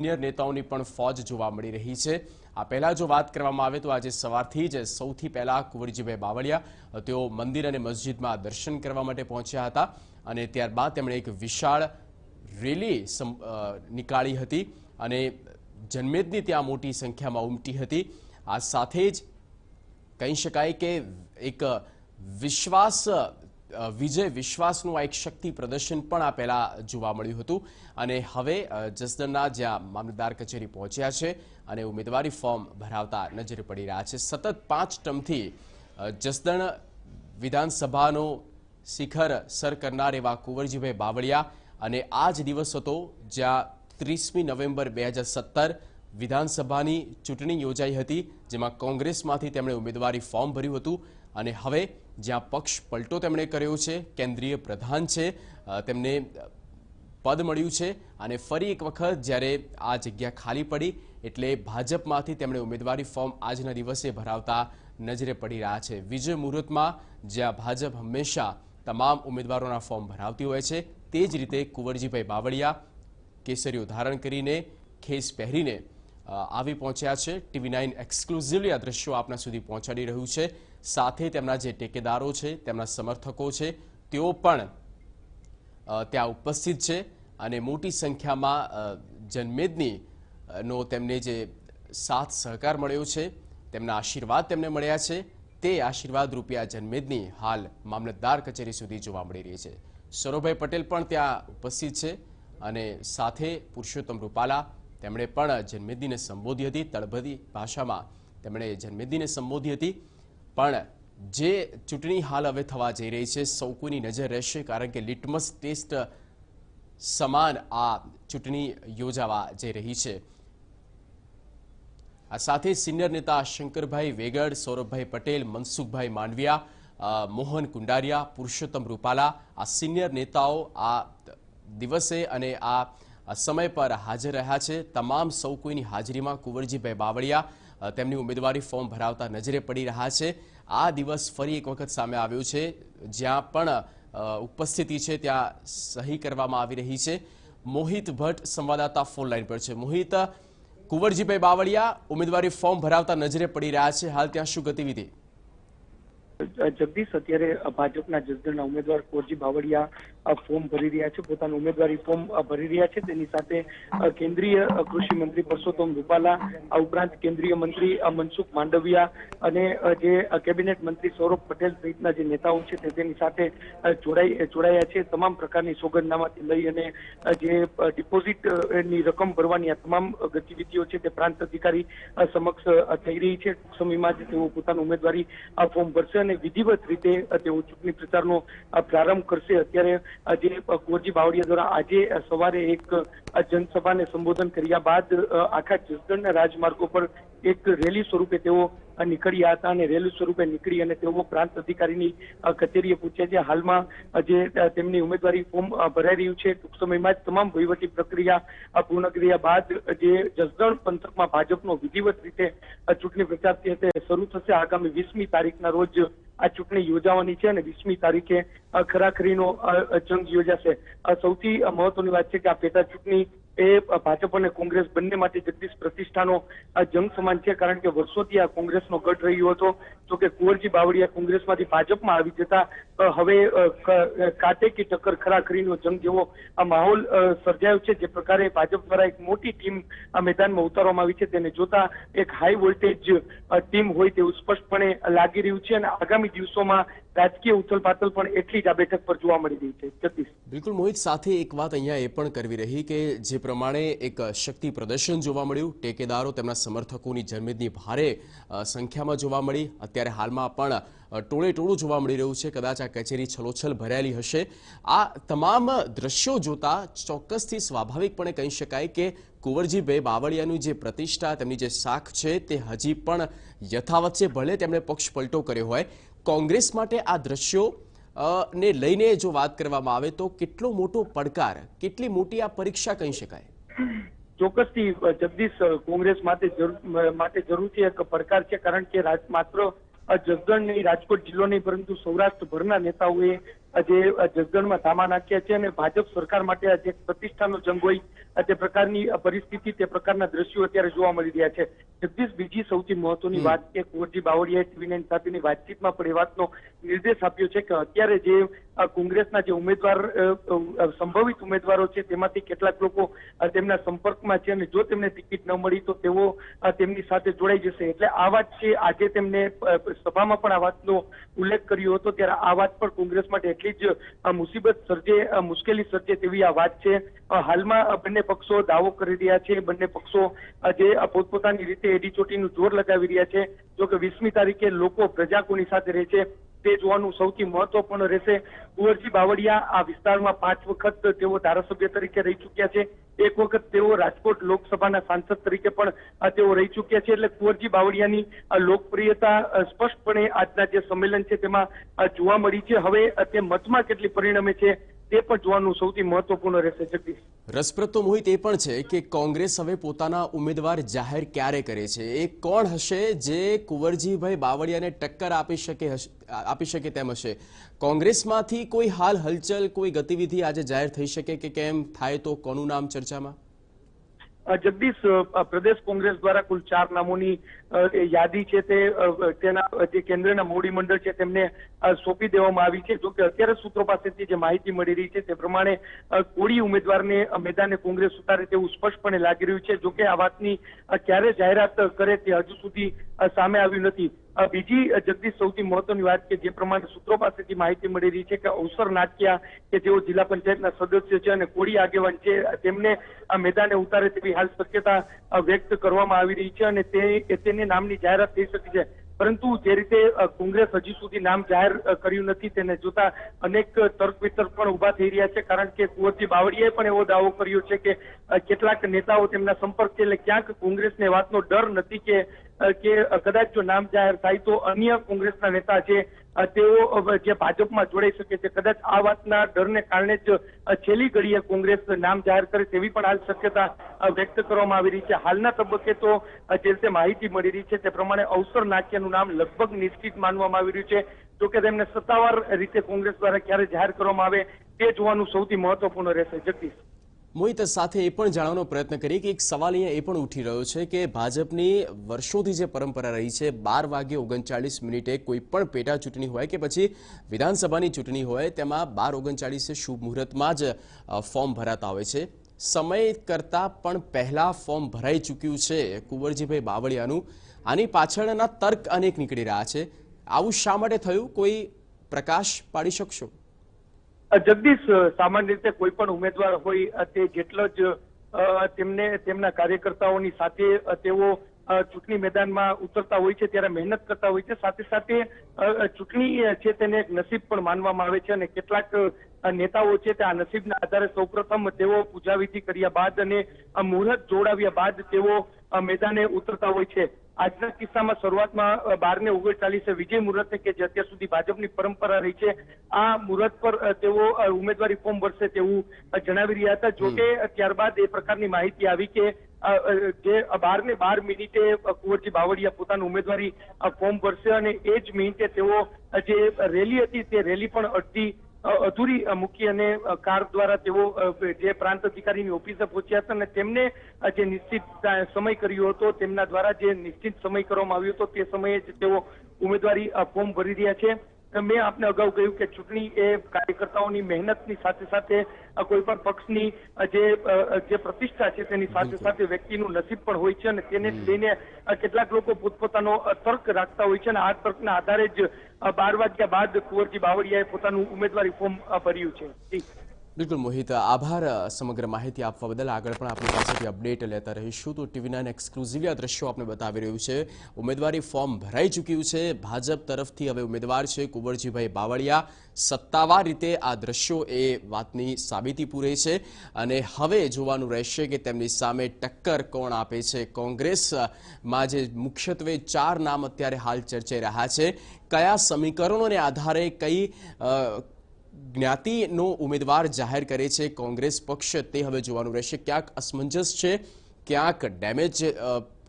Senior નેતાઓની પણ ફોજ જોવા મળી રહી છે। આ પહેલા જો વાત કરવામાં આવે તો આજે સવારથી જ સૌથી પહેલા કુંવરજીભાઈ બાવળિયા તેઓ મંદિર અને મસ્જિદમાં દર્શન કરવા માટે પહોંચ્યા હતા અને ત્યારબાદ તેમણે એક વિશાળ રેલી નીકાળી હતી અને જનમેદની ત્યાં મોટી સંખ્યામાં ઉમટી હતી। આ સાથે જ કહી શકાય કે એક વિજય વિશ્વાસનું આ એક શક્તિ પ્રદર્શન પણ આ પહેલા જોવા મળ્યું હતું અને હવે જસદણના જ્યાં મામલતદાર કચેરી પહોંચ્યા છે અને ઉમેદવારી ફોર્મ ભરાવતા નજરે પડી રહ્યા છે। સતત 5 ટર્મથી જસદણ વિધાનસભાનો શિખર સર કરનાર એવા કુંવરજીભાઈ બાવળિયા અને આ જ દિવસ હતો જ્યાં 30મી નવેમ્બર 2017 વિધાનસભાની ચૂંટણી યોજાઈ હતી, જેમાં કોંગ્રેસમાંથી તેમણે ઉમેદવારી ફોર્મ ભર્યું હતું અને હવે જ્યાં પક્ષ પલટો તેમણે કર્યો છે, કેન્દ્રીય પ્રધાન છે, તેમને પદ મળ્યું છે અને ફરી એક વખત જ્યારે આ જગ્યા ખાલી પડી એટલે ભાજપમાંથી તેમણે ઉમેદવારી ફોર્મ આજના દિવસે ભરાવતા નજરે પડી રહ્યા છે। વિજય મુહૂર્તમાં જ્યાં ભાજપ હંમેશા તમામ ઉમેદવારોના ફોર્મ ભરાવતી હોય છે, તે જ રીતે કુંવરજીભાઈ બાવળિયા કેસરીઓ ધારણ કરીને, ખેસ પહેરીને આવી પહોંચ્યા છે। TV9 એક્સક્લુઝિવલી આ દ્રશ્યો આપના સુધી પહોંચાડી રહ્યું છે। સાથે તેમના જે ટેકેદારો છે, તેમના સમર્થકો છે, તેઓ પણ ત્યાં ઉપસ્થિત છે અને મોટી સંખ્યામાં જનમેદનીનો તેમને જે સાથ સહકાર મળ્યો છે, તેમના આશીર્વાદ તેમને મળ્યા છે, તે આશીર્વાદ રૂપિયા જનમેદની હાલ મામલતદાર કચેરી સુધી જોવા મળી રહી છે। સૌરભભાઈ પટેલ પણ ત્યાં ઉપસ્થિત છે અને સાથે પુરુષોત્તમ રૂપાલા તેમણે પણ જનમેદનીને સંબોધી હતી। તળપદી ભાષામાં તેમણે જનમેદનીને સંબોધી હતી। પણ જે ચૂંટણી હાલ હવે થવા જઈ રહી છે, સૌ કોઈની નજર રહેશે કારણ કે લિટમસ ટેસ્ટ સમાન આ ચૂંટણી યોજાવા જઈ રહી છે। આ સાથે સિનિયર નેતા શંકરભાઈ વેગડ, સૌરભભાઈ પટેલ, મનસુખભાઈ માંડવિયા, મોહન કુંડારિયા, પુરુષોત્તમ રૂપાલા આ સિનિયર નેતાઓ આ દિવસે અને આ સમય પર હાજર રહ્યા છે। તમામ સૌ કોઈની હાજરીમાં કુંવરજીભાઈ બાવળિયા તેમની ઉમેદવારી ફોર્મ ભરાવતા નજરે પડી રહ્યા છે। આ દિવસ ફરી એક વખત સામે આવ્યો છે, જ્યાં પણ ઉપસ્થિતિ છે ત્યાં સહી કરવામાં આવી રહી છે। મોહિત ભટ્ટ સંવાદદાતા ફોન લાઈન પર છે। મોહિત, કુંવરજીભાઈ બાવળિયા ઉમેદવારી ફોર્મ ભરાવતા નજરે પડી રહ્યા છે, હાલ ત્યાં શું ગતિવિધિ? જગદીશ, અત્યારે ભાજપના જસદણના ઉમેદવાર કુંવરજી બાવળિયા ફોર્મ ભરી રહ્યા છે, પોતાનું ઉમેદવારી ફોર્મ ભરી રહ્યા છે। તેની સાથે કેન્દ્રીય કૃષિ મંત્રી પુરુષોત્તમ રૂપાલા, આ ઉપરાંત કેન્દ્રીય મંત્રી મનસુખ માંડવિયા અને જે કેબિનેટ મંત્રી સૌરભ પટેલ સહિતના જે નેતાઓ છે તેની સાથે જોડાયા છે। તમામ પ્રકારની સોગંદનામાથી લઈ અને જે ડિપોઝિટની રકમ ભરવાની આ તમામ ગતિવિધિઓ છે તે પ્રાંત અધિકારી સમક્ષ થઈ રહી છે। ટૂંક સમયમાં જ તેઓ પોતાનું ઉમેદવારી ફોર્મ ભરશે અને વિધિવત રીતે તેઓ ચૂંટણી પ્રચારનો પ્રારંભ કરશે। અત્યારે જે કુંવરજી બાવળિયા દ્વારા આજે સવારે એક જનસભાને સંબોધન કર્યા બાદ આખા જસદણના રાજમાર્ગો પર એક રેલી સ્વરૂપે તેઓ નીકળ્યા હતા અને રેલી સ્વરૂપે નીકળી અને તેઓ પ્રાંત અધિકારીની કચેરીએ પૂછ્યા છે। હાલમાં જે તેમની ઉમેદવારી ફોર્મ ભરાઈ રહ્યું છે, ટૂંક સમયમાં જ તમામ વહીવટી પ્રક્રિયા પૂર્ણ કર્યા બાદ જે જસદણ પંથકમાં ભાજપનો વિધિવત રીતે ચૂંટણી પ્રચાર તે શરૂ થશે। આગામી 20મી તારીખના રોજ આ ચૂંટણી યોજાવાની છે અને 20મી તારીખે ખરાખરીનો જંગ યોજાશે। સૌથી મહત્વની વાત છે કે આ પેટા ચૂંટણી એ ભાજપ અને કોંગ્રેસ બંને માટે જગદીશ પ્રતિષ્ઠાનો જંગ સમાન છે, કારણ કે વર્ષોથી આ કોંગ્રેસનો ગઢ રહ્યો હતો। જો કે કુંવરજી બાવળિયા કોંગ્રેસમાંથી ભાજપમાં આવી જતા હવે કાટેકી ટક્કર ખરાખરીનો જંગ જેવો આ માહોલ સર્જાયો છે। જે પ્રકારે ભાજપ દ્વારા એક મોટી ટીમ આ મેદાનમાં ઉતારવામાં આવી છે, તેને જોતા એક હાઈ વોલ્ટેજ ટીમ હોય તેવું સ્પષ્ટપણે લાગી રહ્યું છે અને આગામી દિવસોમાં રાજકીય ઉથલપાથલ પણ એટલી જ આ બેઠક પર જોવા મળી રહી છે। જગદીશ, બિલકુલ મોહિત, સાથે એક વાત અહીંયા એ પણ કરવી રહી કે જે પ્રમાણે એક શક્તિ પ્રદર્શન જોવા મળ્યું, ટેકેદારો તેમના સમર્થકોની જનમેદની ભારે સંખ્યામાં જોવા મળી, અત્યારે હાલમાં પણ ટોળે ટોળું જોવા મળી રહ્યું છે, કદાચ આ કચેરી છલોછલ ભરાયેલી હશે। આ તમામ દ્રશ્યો જોતા ચોક્કસથી સ્વાભાવિકપણે કહી શકાય કે કુંવરજીભાઈ બાવળિયાની જે પ્રતિષ્ઠા, તેમની જે શાખ છે તે હજી પણ યથાવત છે, ભલે તેમણે પક્ષ પલટો કર્યો હોય। કોંગ્રેસ માટે આ દ્રશ્યો ને લઈને જો વાત કરવામાં આવે તો કેટલો મોટો પડકાર, કેટલી મોટી આ પરીક્ષા કહી શકાય? ચોક્કસથી જગદીશ, કોંગ્રેસ માટે જરૂરથી એક પડકાર છે, કારણ કે માત્ર જસદણ નહીં, રાજકોટ જિલ્લો નહીં પરંતુ સૌરાષ્ટ્રભરના નેતાઓએ જે જસદણમાં ધામા નાખ્યા છે અને ભાજપ સરકાર માટે જે પ્રતિષ્ઠાનો જંગ હોય તે પ્રકારની પરિસ્થિતિ, તે પ્રકારના દ્રશ્યો અત્યારે જોવા મળી રહ્યા છે. જગદીશ, બીજી સૌથી મહત્વની વાત કે કુંવરજી બાવળિયાએ TV9 સાથેની વાતચીતમાં પણ એ વાતનો નિર્દેશ આપ્યો છે કે અત્યારે જે કોંગ્રેસના જે ઉમેદવાર, સંભવિત ઉમેદવારો છે તેમાંથી કેટલાક લોકો તેમના સંપર્કમાં છે અને જો તેમને ટિકિટ ન મળી તો તેઓ તેમની સાથે જોડાઈ જશે. એટલે આ વાત છે, આજે તેમને સભામાં પણ આ વાતનો ઉલ્લેખ કર્યો હતો ત્યારે આ વાત પણ કોંગ્રેસ માટે એટલી જ મુસીબત સર્જે, મુશ્કેલી સર્જે તેવી આ વાત છે. હાલમાં બંને પક્ષો દાવો કરી રહ્યા છે, બંને પક્ષો જે પોતપોતાની રીતે એડીચોટીનું જોર લગાવી રહ્યા છે. જો કે 20મી તારીખે લોકો, પ્રજા કોની સાથે રહે છે તે જોવાનું સૌથી મહત્વપૂર્ણ રહેશે. કુંવરજી બાવળિયા આ વિસ્તારમાં 5 વખત તેઓ ધારાસભ્ય તરીકે રહી ચૂક્યા છે. એક વખત તેઓ રાજકોટ લોકસભાના સાંસદ તરીકે પણ તેઓ રહી ચૂક્યા છે. એટલે કુંવરજી બાવળિયાની લોકપ્રિયતા સ્પષ્ટપણે આજના જે સંમેલન છે તેમાં જોવા મળી છે. હવે તે મતમાં કેટલી પરિણમે છે તે પણ જોવાનું સૌથી મહત્વપૂર્ણ રહેશે. જગદીશ, રસપ્રદ તો મોહિત એ પણ છે કે કોંગ્રેસ હવે પોતાના ઉમેદવાર જાહેર ક્યારે કરે છે, એ કોણ હશે જે કુંવરજીભાઈ બાવળિયાને ટક્કર આપી શકે તેમ હશે. કોંગ્રેસમાંથી કોઈ હાલ હલચલ, કોઈ ગતિવિધિ આજે જાહેર થઈ શકે કે કેમ થાય તો કોનું નામ ચર્ચામાં? જગદીશ, પ્રદેશ કોંગ્રેસ દ્વારા કુલ 4 નામોની યાદી છે તેના જે કેન્દ્રના મોવડી મંડળ છે તેમને સોંપી દેવામાં આવી છે. જોકે અત્યારે સૂત્રો પાસેથી જે માહિતી મળી રહી છે તે પ્રમાણે કોળી ઉમેદવારને મેદાને કોંગ્રેસ ઉતારે તેવું સ્પષ્ટપણે લાગી રહ્યું છે. જોકે આ વાતની ક્યારે જાહેરાત કરે તે હજુ સુધી સામે આવ્યું નથી. બીજી જગદીશ સૌથી મહત્વની વાત કે જે પ્રમાણે સૂત્રો પાસેથી માહિતી મળી રહી છે કે અવસર નાખ્યા કે જેઓ જિલ્લા પંચાયતના સદસ્ય છે અને કોળી આગેવાન છે તેમને આ મેદાને ઉતારે તેવી હાલ શક્યતા વ્યક્ત કરવામાં આવી રહી છે અને તેને નામની જાહેરાત થઈ શકે છે. પરંતુ જે રીતે કોંગ્રેસ હજી સુધી નામ જાહેર કર્યું નથી તેને જોતા અનેક તર્ક વિતર્ક પણ ઉભા થઈ રહ્યા છે. કારણ કે કુંવરજી બાવળિયાએ પણ એવો દાવો કર્યો છે કે કેટલાક નેતાઓ તેમના સંપર્ક છે, એટલે ક્યાંક કોંગ્રેસને વાતનો ડર નથી કે કદાચ જો નામ જાહેર થાય તો અન્ય કોંગ્રેસના નેતા છે તેઓ જે ભાજપમાં જોડાઈ શકે છે. કદાચ આ વાતના ડરને કારણે જ છેલ્લી ઘડીએ કોંગ્રેસ નામ જાહેર કરે તેવી પણ હાલ શક્યતા વ્યક્ત કરવામાં આવી રહી છે. હાલના તબક્કે તો જે રીતે માહિતી મળી રહી છે તે પ્રમાણે અવસર નાખ્યાનું નામ લગભગ નિશ્ચિત માનવામાં આવી રહ્યું છે. જોકે તેમને સત્તાવાર રીતે કોંગ્રેસ દ્વારા ક્યારે જાહેર કરવામાં આવે તે જોવાનું સૌથી મહત્વપૂર્ણ રહેશે. જગદીશ, મોહિત, સાથે એ પણ જાણવાનો પ્રયત્ન કરીએ કે એક સવાલ અહીંયા એ પણ ઉઠી રહ્યો છે કે ભાજપની વર્ષોથી જે પરંપરા રહી છે 12:39 કોઈ પણ પેટા ચૂંટણી હોય કે પછી વિધાનસભાની ચૂંટણી હોય તેમાં 12:39 શુભ મુહૂર્તમાં જ ફોર્મ ભરાતા હોય છે. સમય કરતાં પણ પહેલાં ફોર્મ ભરાઈ ચૂક્યું છે કુંવરજીભાઈ બાવળિયાનું. આની પાછળના તર્ક અનેક નીકળી રહ્યા છે. આવું શા માટે થયું, કોઈ પ્રકાશ પાડી શકશો? જગદીશ, સામાન્ય રીતે કોઈ પણ ઉમેદવાર હોય તે જેટલો જ તેમના કાર્યકર્તાઓની સાથે તેઓ ચૂંટણી મેદાનમાં ઉતરતા હોય છે ત્યારે મહેનત કરતા હોય છે. સાથે સાથે ચૂંટણી છે તેને એક નસીબ પણ માનવામાં આવે છે અને કેટલાક નેતાઓ છે તે આ નસીબના આધારે સૌપ્રથમ તેઓ પૂજાવિધિ કર્યા બાદ અને મુહૂર્ત જોડાવ્યા બાદ તેઓ મેદાને ઉતરતા હોય છે. આજના કિસ્સામાં શરૂઆતમાં 12:39 વિજય મુહૂર્તે કે જે અત્યાર સુધી ભાજપની પરંપરા રહી છે આ મુહૂર્ત પર તેઓ ઉમેદવારી ફોર્મ ભરશે તેવું જણાવી રહ્યા હતા. જોકે ત્યારબાદ એ પ્રકારની માહિતી આવી કે જે 12:12 કુંવરજી બાવળિયા પોતાનું ઉમેદવારી ફોર્મ ભરશે અને એ જ મિનિટે તેઓ જે રેલી હતી તે રેલી પણ અધૂરી મૂકી અને કાર દ્વારા તેઓ જે પ્રાંત અધિકારીની ઓફિસે પહોંચ્યા હતા અને તેમને જે નિશ્ચિત સમય કર્યો હતો તેમના દ્વારા જે નિશ્ચિત સમય કરવામાં આવ્યો હતો તે સમયે જ તેઓ ઉમેદવારી ફોર્મ ભરી રહ્યા છે. મેં આપને અગાઉ કહ્યું કે ચૂંટણી એ કાર્યકર્તાઓની મહેનતની સાથે સાથે કોઈ પણ પક્ષની જે પ્રતિષ્ઠા છે તેની સાથે સાથે વ્યક્તિનું નસીબ પણ હોય છે અને તેને લઈને કેટલાક લોકો પોતપોતાનો તર્ક રાખતા હોય છે અને આ તર્કના આધારે જ 12 વાગ્યા બાદ કુંવરજી બાવળિયાએ પોતાનું ઉમેદવારી ફોર્મ ભર્યું છે. બિલકુલ મોહિત, આભાર સમગ્ર માહિતી આપવા બદલ. આગળ પણ આપણી પાસેથી અપડેટ લેતા રહીશું. તો TV9 એક્સક્લુઝિવલી આ દ્રશ્યો આપણે બતાવી રહ્યું છે. ઉમેદવારી ફોર્મ ભરાઈ ચૂક્યું છે. ભાજપ તરફથી હવે ઉમેદવાર છે કુંવરજીભાઈ બાવળિયા. સત્તાવાર રીતે આ દ્રશ્યો એ વાતની સાબિતી પૂરે છે અને હવે જોવાનું રહેશે કે તેમની સામે ટક્કર કોણ આપે છે. કોંગ્રેસમાં જે મુખ્યત્વે 4 નામ અત્યારે હાલ ચર્ચાઈ રહ્યા છે, કયા સમીકરણોને આધારે કઈ જ્ઞાતિનો ઉમેદવાર જાહેર કરે છે કોંગ્રેસ પક્ષ તે હવે જોવાનું રહેશે. ક્યાંક અસમંજસ છે, ક્યાંક ડેમેજ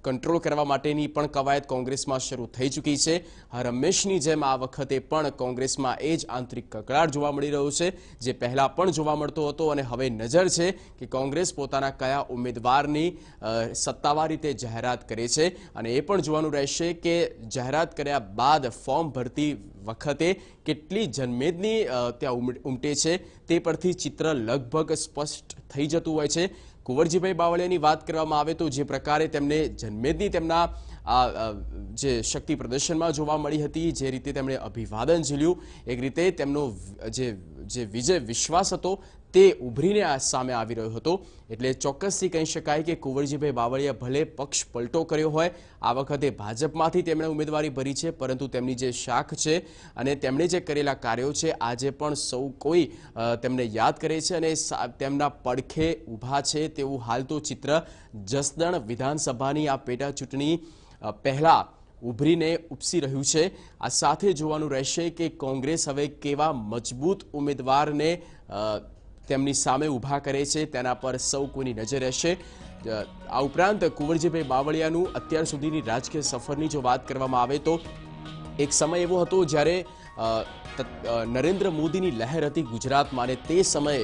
કંટ્રોલ કરવા માટેની પણ કવાયત કોંગ્રેસમાં શરૂ થઈ ચૂકી છે. હંમેશની જેમ આ વખતે પણ કોંગ્રેસમાં એ જ આંતરિક કકળાટ જોવા મળી રહ્યો છે જે પહેલા પણ જોવા મળતો હતો અને હવે નજર છે કે કોંગ્રેસ પોતાના કયા ઉમેદવારની સત્તાવાર રીતે જાહેરાત કરે છે અને એ પણ જોવાનું રહેશે કે જાહેરાત કર્યા બાદ ફોર્મ ભરતી વખતે કેટલી જનમેદની ત્યાં ઉમટે છે તે પરથી ચિત્ર લગભગ સ્પષ્ટ થઈ જતું હોય છે. કુંવરજીભાઈ બાવળિયાની વાત કરવામાં આવે તો જે પ્રકારે તેમને જનમેદની તેમના જે શક્તિ પ્રદર્શનમાં જોવા મળી હતી, જે રીતે તેમણે અભિવાદન ઝીલ્યું, એક રીતે તેમનો જે વિજય વિશ્વાસ હતો તે ઉભરીને સામે આવી રહ્યો હતો. એટલે ચોક્કસથી કહી શકાય કે કુંવરજીભાઈ બાવળિયા ભલે પક્ષ પલટો કર્યો હોય, આ વખતે ભાજપમાંથી તેમણે ઉમેદવારી ભરી છે, પરંતુ તેમની જે શાખ છે અને તેમણે જે કરેલા કાર્યો છે આજે પણ સૌ કોઈ તેમને યાદ કરે છે અને તેમના પડખે ઊભા છે તેવું હાલ તો ચિત્ર જસદણ વિધાનસભાની આ પેટા ચૂંટણી પહેલા ઉભરીને ઉપસી રહ્યું છે. આ સાથે જોવાનું રહેશે કે કોંગ્રેસ હવે કેવા મજબૂત ઉમેદવારને તેમની સામે ઊભા કરે છે તેના પર સૌ કોઈની નજર રહેશે. આ ઉપરાંત કુંવરજીભાઈ બાવળિયાનું અત્યાર સુધીની રાજકીય સફરની જો વાત કરવામાં આવે તો એક સમય એવો હતો જ્યારે નરેન્દ્ર મોદીની લહેર હતી ગુજરાતમાં અને તે સમયે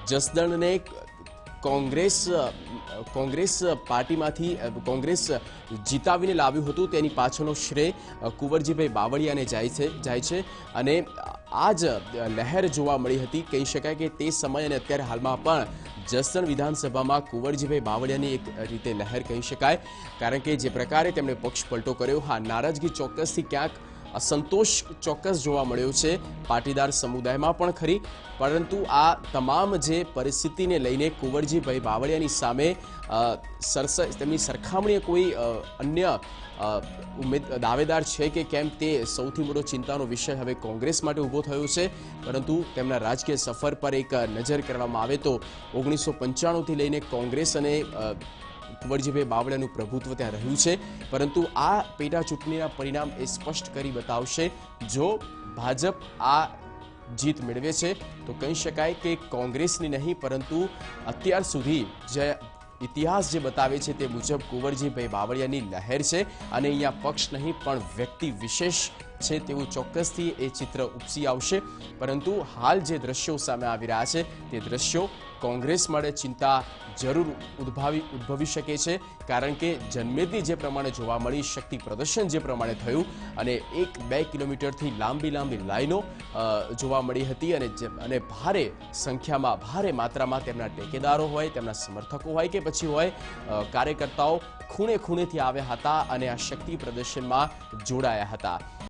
જસદણને કોંગ્રેસ પાર્ટીમાંથી કોંગ્રેસ જીતાવીને લાવ્યું હતું. તેની પાછળનો શ્રેય કુંવરજીભાઈ બાવળિયાને જાય છે અને આ જ લહેર જોવા મળી હતી. કહી શકાય કે તે સમય અને અત્યારે હાલમાં પણ જસદણ વિધાનસભામાં કુંવરજીભાઈ બાવળિયાની એક રીતે લહેર કહી શકાય, કારણ કે જે પ્રકારે તેમણે પક્ષ પલટો કર્યો, હા નારાજગી ચોક્કસથી ક્યાંક અસંતોષ ચોક્કસ જોવા મળ્યો છે પાટીદાર સમુદાયમાં પણ ખરી, પરંતુ આ તમામ જે પરિસ્થિતિને લઈને કુંવરજીભાઈ બાવળિયાની સામે તેમની સરખામણીએ કોઈ અન્ય દાવેદાર છે કે કેમ તે સૌથી મોટો ચિંતાનો વિષય હવે કોંગ્રેસ માટે ઊભો થયો છે. પરંતુ તેમના રાજકીય સફર પર એક નજર કરવામાં આવે તો 1995થી લઈને કોંગ્રેસ અને કુંવરજીભાઈ બાવળિયાનું પ્રભુત્વ ત્યાં રહ્યું છે, પરંતુ આ પેટા ચૂંટણીના પરિણામ એ સ્પષ્ટ કરી બતાવશે. જો ભાજપ આ જીત મેળવે છે તો કહી શકાય કે કોંગ્રેસની નહીં પરંતુ અત્યાર સુધી જે ઇતિહાસ જે બતાવે છે તે મુજબ કુંવરજીભાઈ બાવળિયાની લહેર છે અને અહીંયા પક્ષ નહીં પણ વ્યક્તિ વિશેષ છે તેવું ચોક્કસથી એ ચિત્ર ઉપસી આવશે. પરંતુ હાલ જે દ્રશ્યો સામે આવી રહ્યા છે તે દ્રશ્યો કોંગ્રેસ માટે ચિંતા જરૂર ઉદ્ભવી શકે છે, કારણ કે જનમેદની જે પ્રમાણે જોવા મળી, શક્તિ પ્રદર્શન જે પ્રમાણે થયું અને 1-2 કિલોમીટરથી લાંબી લાઈનો જોવા મળી હતી અને ભારે સંખ્યામાં ભારે માત્રામાં તેમના ટેકેદારો હોય, તેમના સમર્થકો હોય કે પછી હોય કાર્યકર્તાઓ ખૂણે ખૂણેથી આવ્યા હતા અને આ શક્તિ પ્રદર્શનમાં જોડાયા હતા.